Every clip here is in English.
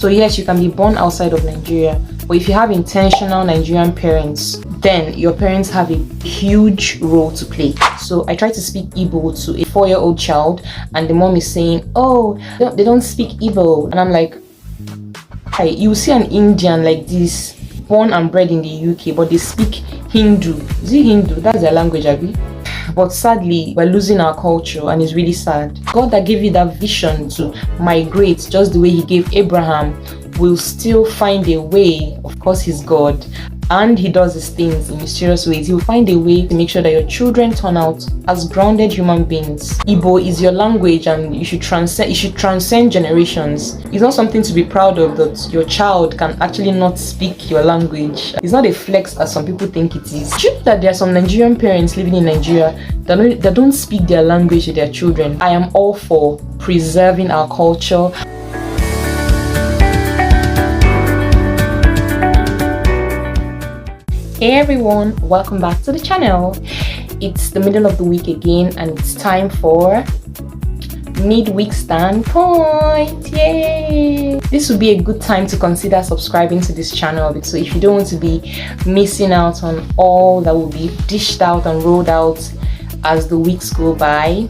So yes, you can be born outside of Nigeria, but if you have intentional Nigerian parents, then your parents have a huge role to play. So I try to speak Igbo to a 4-year-old child, and the mom is saying, oh, they don't speak Igbo. And I'm like, hi, you see an Indian like this, born and bred in the UK, but they speak Hindu. Is it Hindu? That's their language, Abi. But sadly, we're losing our culture, and it's really sad. God that gave you that vision to migrate just the way he gave Abraham will still find a way. Of course, he's God, and he does his things in mysterious ways. He will find a way to make sure that your children turn out as grounded human beings. Igbo is your language, and you should transcend generations. It's not something to be proud of that your child can actually not speak your language. It's not a flex as some people think it is. Do you know that there are some Nigerian parents living in Nigeria that don't speak their language to their children? I am all for preserving our culture. Hey everyone, welcome back to the channel. It's the middle of the week again, and it's time for midweek standpoint. Yay! This would be a good time to consider subscribing to this channel, so if you don't want to be missing out on all that will be dished out and rolled out as the weeks go by,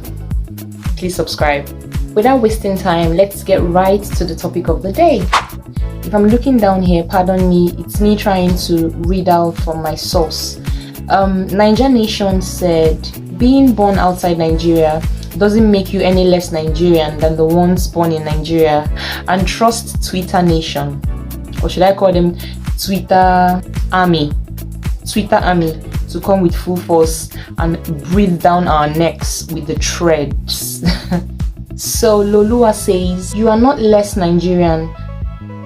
please subscribe. Without wasting time, let's get right to the topic of the day. If I'm looking down here, pardon me, it's me trying to read out from my source. Nigerian Nation said, being born outside Nigeria doesn't make you any less Nigerian than the ones born in Nigeria. And trust Twitter Nation, or should I call them Twitter Army, to come with full force and breathe down our necks with the treads. So Lolua says, you are not less Nigerian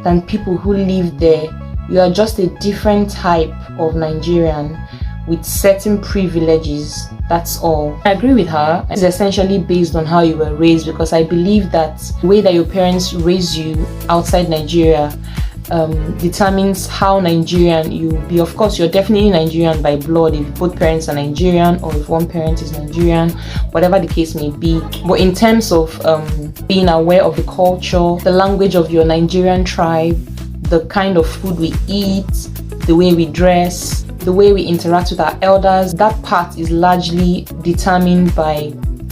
than people who live there. You are just a different type of Nigerian with certain privileges. That's all. I agree with her. It's essentially based on how you were raised, because I believe that the way that your parents raise you outside Nigeria determines how Nigerian you will be. Of course, you're definitely Nigerian by blood if both parents are Nigerian, or if one parent is Nigerian, whatever the case may be. But in terms of being aware of the culture, the language of your Nigerian tribe, the kind of food we eat, the way we dress, the way we interact with our elders, that part is largely determined by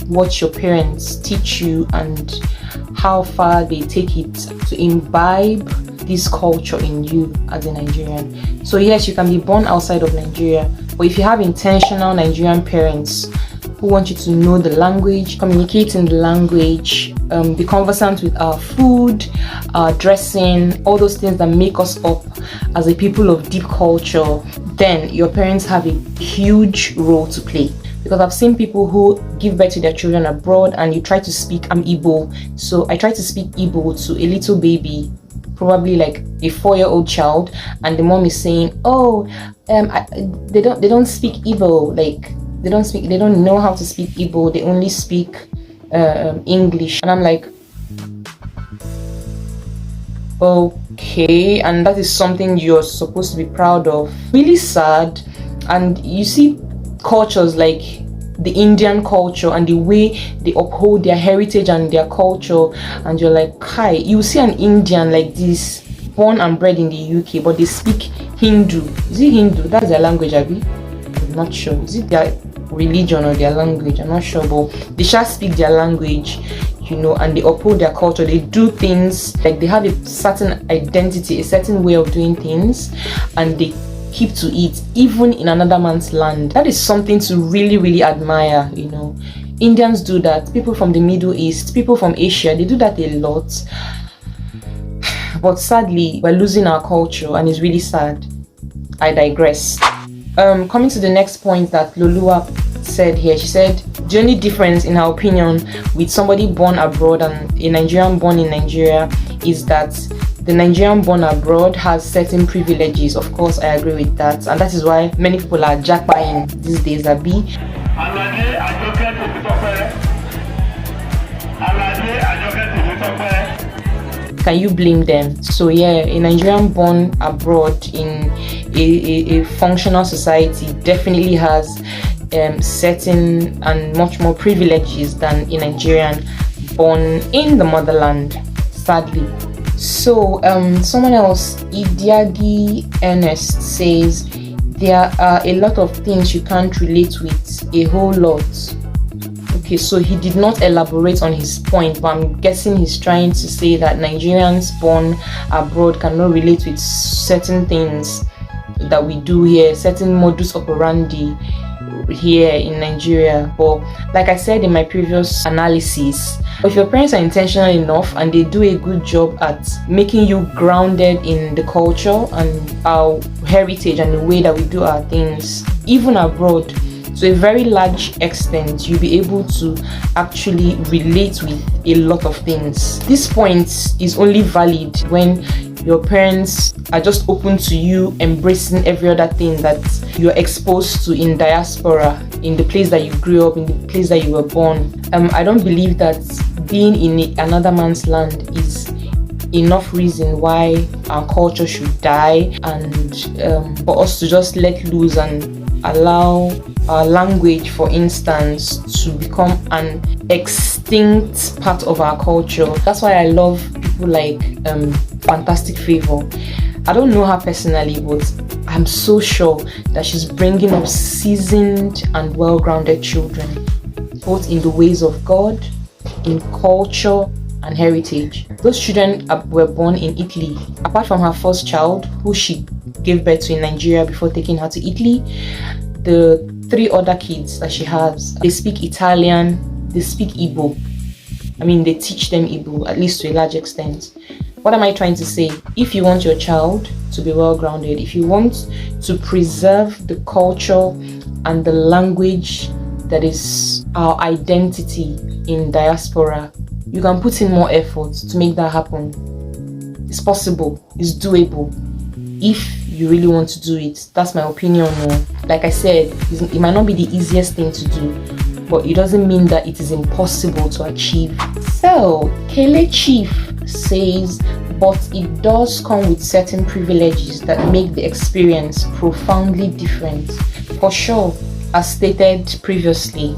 what your parents teach you and how far they take it to imbibe this culture in you as a Nigerian. So yes, you can be born outside of Nigeria, but if you have intentional Nigerian parents who want you to know the language, communicate in the language, be conversant with our food, our dressing, all those things that make us up as a people of deep culture, then your parents have a huge role to play. Because I've seen people who give birth to their children abroad, and you try to speak, I'm Igbo, so I try to speak Igbo to a little baby, probably like a 4-year-old child, and the mom is saying, oh, they don't speak Igbo, like they don't know how to speak Igbo, they only speak English. And I'm like, okay, and that is something you're supposed to be proud of. Really sad. And you see cultures like the Indian culture and the way they uphold their heritage and their culture, and you're like, hi, you see an Indian like this, born and bred in the UK, but they speak Hindu. Is it Hindu? That's their language, Abi? I'm not sure. Is it their religion or their language? I'm not sure, but they shall speak their language, you know, and they uphold their culture. They do things like they have a certain identity, a certain way of doing things, and they keep to it even in another man's land. That is something to really, really admire, you know. Indians do that, people from the Middle East, people from Asia, they do that a lot. But sadly, we're losing our culture, and it's really sad. I digress. Coming to the next point that Lolua said here, she said the only difference in her opinion with somebody born abroad and a Nigerian born in Nigeria is that the Nigerian born abroad has certain privileges. Of course, I agree with that, and that is why many people are jackpotting these days. Can you blame them? So yeah, a Nigerian born abroad in a functional society definitely has certain and much more privileges than a Nigerian born in the motherland, sadly. So someone else, Idiagi Ernest, says there are a lot of things you can't relate with, a whole lot. Okay, so he did not elaborate on his point, but I'm guessing he's trying to say that Nigerians born abroad cannot relate with certain things that we do here, certain modus operandi here in Nigeria. But like I said in my previous analysis, if your parents are intentional enough and they do a good job at making you grounded in the culture and our heritage and the way that we do our things, even abroad, to a very large extent, you'll be able to actually relate with a lot of things. This point is only valid when your parents are just open to you embracing every other thing that you're exposed to in diaspora, in the place that you grew up, in the place that you were born. I don't believe that being in another man's land is enough reason why our culture should die, and for us to just let loose and allow our language, for instance, to become an extinct part of our culture. That's why I love people like Fantastic Favor. I don't know her personally, but I'm so sure that she's bringing up seasoned and well-grounded children, both in the ways of God, in culture and heritage. Those children were born in Italy. Apart from her first child, who she gave birth to in Nigeria before taking her to Italy, the 3 other kids that she has, they speak Italian, they speak Igbo. I mean, they teach them Igbo, at least to a large extent. What am I trying to say? If you want your child to be well-grounded, if you want to preserve the culture and the language that is our identity in diaspora, you can put in more effort to make that happen. It's possible, it's doable, if you really want to do it. That's my opinion. Like I said, it might not be the easiest thing to do, but it doesn't mean that it is impossible to achieve. So Kele Chief says, but it does come with certain privileges that make the experience profoundly different. For sure, as stated previously,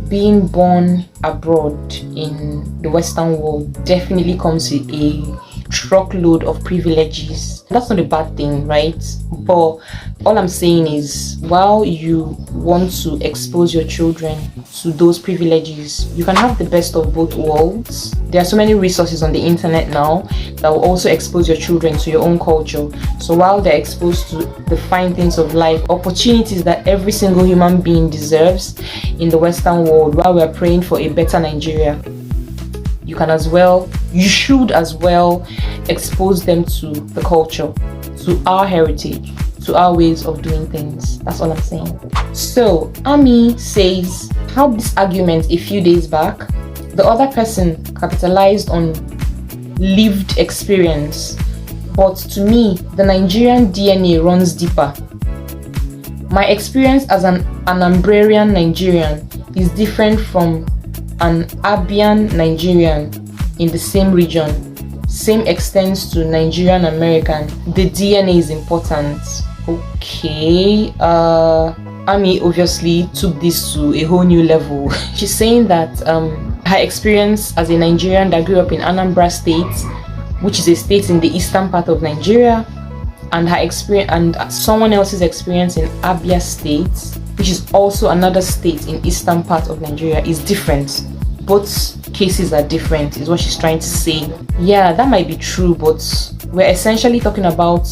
being born abroad in the Western world definitely comes with a truckload of privileges. That's not a bad thing, right? But all I'm saying is, while you want to expose your children to those privileges, you can have the best of both worlds. There are so many resources on the internet now that will also expose your children to your own culture. So while they're exposed to the fine things of life, opportunities that every single human being deserves in the Western world, while we're praying for a better Nigeria, you should as well expose them to the culture, to our heritage, to our ways of doing things. That's all I'm saying. So Ami says, had this argument a few days back. The other person capitalized on lived experience, but to me, the Nigerian DNA runs deeper. My experience as an Anambrarian Nigerian is different from an Abian Nigerian in the same region. Same extends to Nigerian American. The DNA is important. Okay. Ami obviously took this to a whole new level. She's saying that her experience as a Nigerian that grew up in Anambra State, which is a state in the eastern part of Nigeria, and her experience and someone else's experience in Abia State, which is also another state in eastern part of Nigeria, is different. Both cases are different, is what she's trying to say. Yeah, that might be true, but we're essentially talking about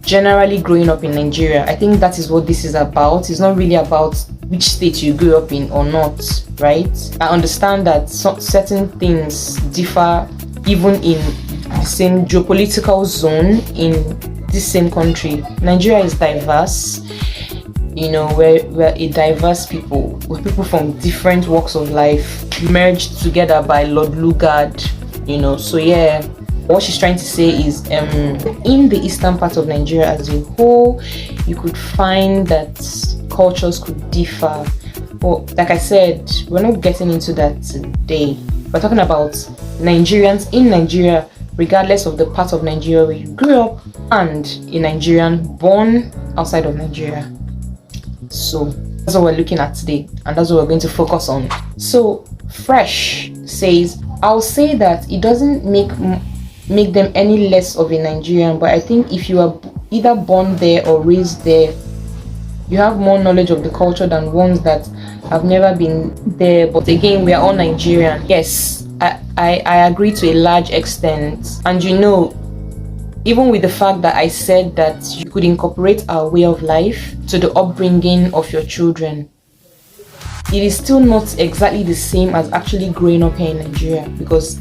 generally growing up in Nigeria. I think that is what this is about. It's not really about which state you grew up in or not, right? I understand that certain things differ even in the same geopolitical zone in this same country. Nigeria is diverse. You know, we're a diverse people. We're people from different walks of life merged together by Lord Lugard, you know. So yeah, what she's trying to say is in the eastern part of Nigeria as a whole, you could find that cultures could differ. But like I said, we're not getting into that today. We're talking about Nigerians in Nigeria, regardless of the part of Nigeria where you grew up, and a Nigerian born outside of Nigeria. So that's what we're looking at today, and that's what we're going to focus on. So Fresh says, I'll say that it doesn't make make them any less of a Nigerian, but I think if you are either born there or raised there, you have more knowledge of the culture than ones that have never been there. But again, we are all Nigerian. Yes, I agree to a large extent. And you know, even with the fact that I said that you could incorporate our way of life to the upbringing of your children, it is still not exactly the same as actually growing up here in Nigeria, because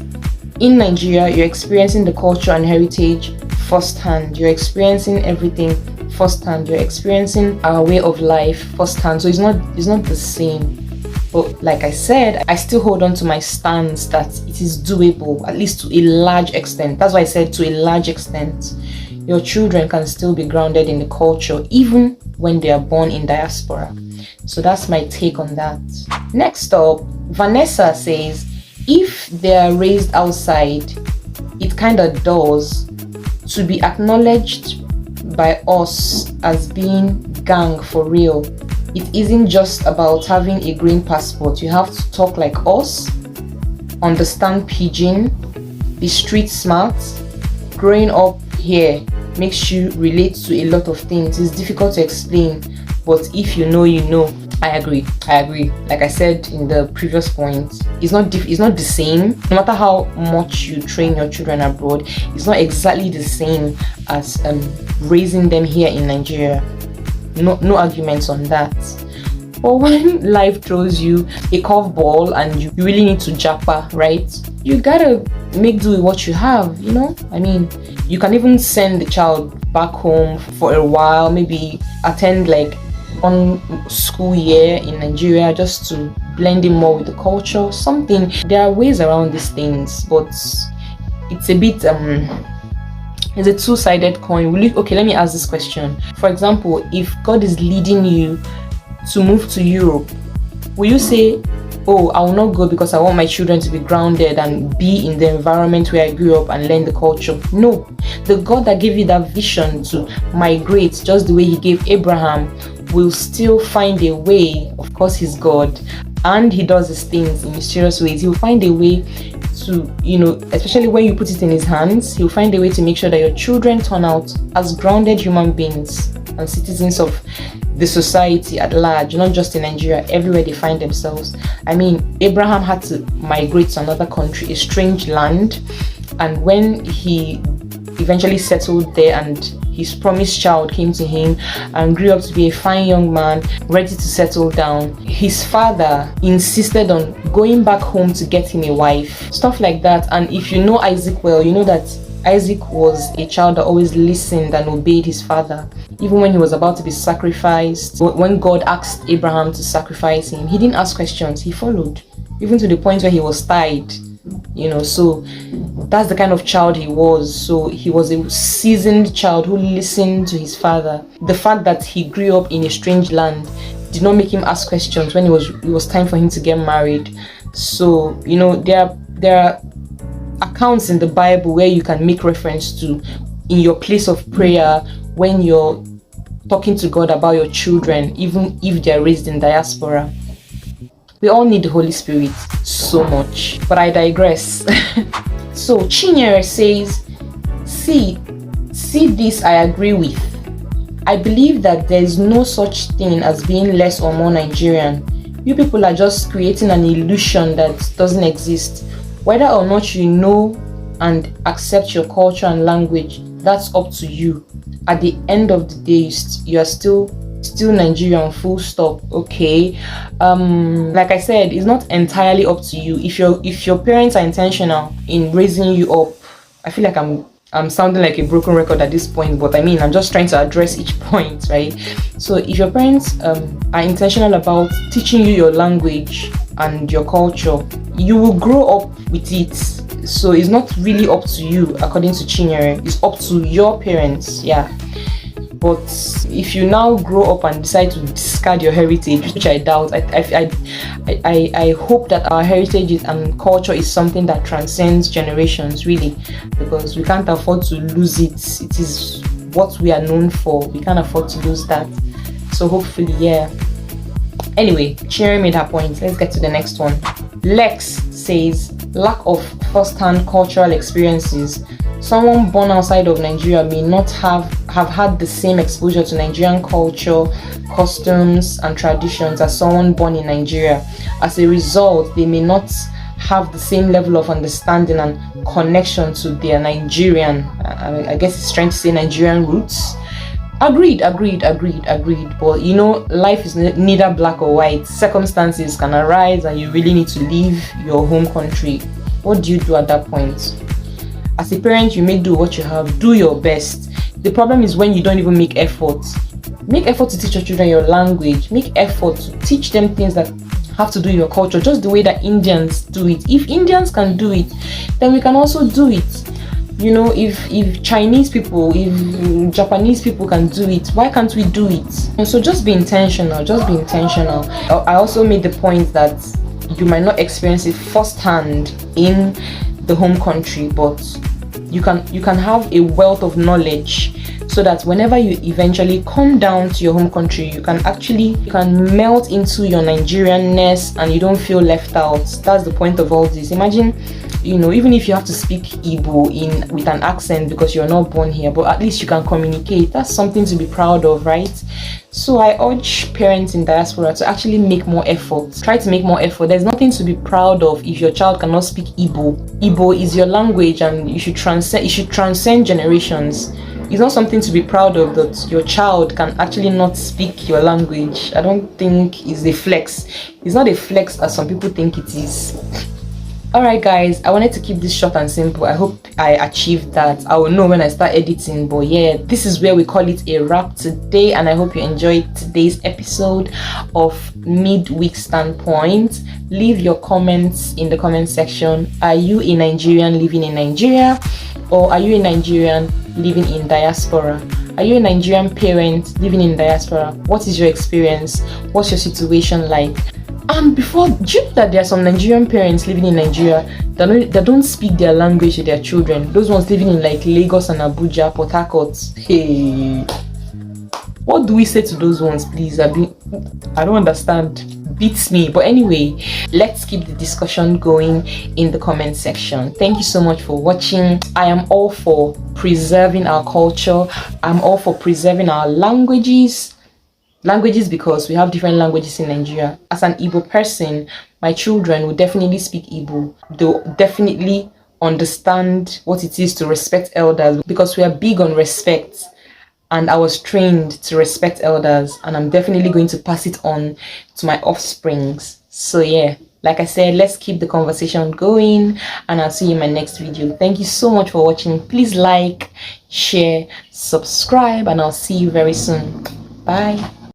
in Nigeria you're experiencing the culture and heritage firsthand. You're experiencing everything firsthand. You're experiencing our way of life firsthand. So it's not the same. But like I said, I still hold on to my stance that it is doable, at least to a large extent. That's why I said to a large extent. Your children can still be grounded in the culture even when they are born in diaspora. So that's my take on that. Next up, Vanessa says, if they are raised outside, it kind of does to be acknowledged by us as being gang for real. It isn't just about having a green passport. You have to talk like us, understand pidgin, be street smart. Growing up here makes you relate to a lot of things. It's difficult to explain, but if you know, you know. I agree. Like I said in the previous point, it's not the same. No matter how much you train your children abroad, it's not exactly the same as raising them here in Nigeria. No arguments on that. But when life throws you a curveball and you really need to japa, right? You gotta make do with what you have, you know? I mean, you can even send the child back home for a while, maybe attend like 1 school year in Nigeria just to blend in more with the culture, something. There are ways around these things, but it's a bit it's a two-sided coin. Okay, let me ask this question. For example, if God is leading you to move to Europe, will you say, oh, I will not go because I want my children to be grounded and be in the environment where I grew up and learn the culture? No. The God that gave you that vision to migrate, just the way he gave Abraham, will still find a way. Of course, he's God and he does his things in mysterious ways. He'll find a way to, you know, especially when you put it in his hands, he'll find a way to make sure that your children turn out as grounded human beings and citizens of the society at large, not just in Nigeria, everywhere they find themselves. I mean, Abraham had to migrate to another country, a strange land, and when he eventually settled there and his promised child came to him and grew up to be a fine young man ready to settle down, his father insisted on going back home to get him a wife, stuff like that. And if you know Isaac well, you know that Isaac was a child that always listened and obeyed his father. Even when he was about to be sacrificed, when God asked Abraham to sacrifice him, he didn't ask questions, he followed, even to the point where he was tied, you know. So that's the kind of child he was. So he was a seasoned child who listened to his father. The fact that he grew up in a strange land did not make him ask questions when it was time for him to get married. So, you know, there are accounts in the Bible where you can make reference to in your place of prayer when you're talking to God about your children, even if they're raised in diaspora. We all need the Holy Spirit so much, but I digress. So Chinyere says, see this I agree with. I believe that there is no such thing as being less or more Nigerian. You people are just creating an illusion that doesn't exist. Whether or not you know and accept your culture and language, that's up to you. At the end of the day, you are still Nigerian, full stop. Okay, like I said, it's not entirely up to you. If your parents are intentional in raising you up, I feel like I'm sounding like a broken record at this point, but I mean, I'm just trying to address each point, right? So if your parents are intentional about teaching you your language and your culture, you will grow up with it. So it's not really up to you, according to Chinyere. It's up to your parents, yeah. But if you now grow up and decide to discard your heritage, which I doubt, I hope that our heritage and culture is something that transcends generations, really, because we can't afford to lose it. It is what we are known for. We can't afford to lose that. So hopefully, yeah. Anyway, Chinyere made her point. Let's get to the next one. Lex says, lack of first-hand cultural experiences Someone born outside of Nigeria may not have had the same exposure to Nigerian culture, customs, and traditions as someone born in Nigeria. As a result, they may not have the same level of understanding and connection to their Nigerian, I guess it's trying to say Nigerian roots. Agreed. But you know, life is neither black or white. Circumstances can arise and you really need to leave your home country. What do you do at that point? As a parent, you may do what you have. Do your best. The problem is when you don't even make effort. Make effort to teach your children your language. Make effort to teach them things that have to do with your culture, just the way that Indians do it. If Indians can do it, then we can also do it. You know, if Chinese people, if Japanese people can do it, why can't we do it? And so just be intentional. I also made the point that you might not experience it firsthand in the home country, but you can have a wealth of knowledge, so that whenever you eventually come down to your home country, you can melt into your Nigerianness and you don't feel left out. That's the point of all this. Imagine, you know, even if you have to speak Igbo with an accent because you're not born here, but at least you can communicate. That's something to be proud of, right? So I urge parents in diaspora to actually make more effort. Try to make more effort. There's nothing to be proud of if your child cannot speak Igbo. Igbo is your language and you should transcend generations. It's not something to be proud of that your child can actually not speak your language. I don't think it's a flex. It's not a flex as some people think it is. Alright guys, I wanted to keep this short and simple. I hope I achieved that. I will know when I start editing, but yeah, this is where we call it a wrap today, and I hope you enjoyed today's episode of Midweek Standpoint. Leave your comments in the comment section. Are you a Nigerian living in Nigeria, or are you a Nigerian living in diaspora? Are you a Nigerian parent living in diaspora? What is your experience? What's your situation like? And do you know that there are some Nigerian parents living in Nigeria that don't speak their language to their children? Those ones living in like Lagos and Abuja, Port Harcourt. Hey, what do we say to those ones, please? I don't understand. Beats me. But anyway, let's keep the discussion going in the comment section. Thank you so much for watching. I am all for preserving our culture. I'm all for preserving our languages because we have different languages in Nigeria. As an Igbo person, my children will definitely speak Igbo. They'll definitely understand what it is to respect elders, because we are big on respect, and I was trained to respect elders, and I'm definitely going to pass it on to my offsprings. So yeah, like I said, let's keep the conversation going, and I'll see you in my next video. Thank you so much for watching. Please like, share, subscribe, and I'll see you very soon. Bye.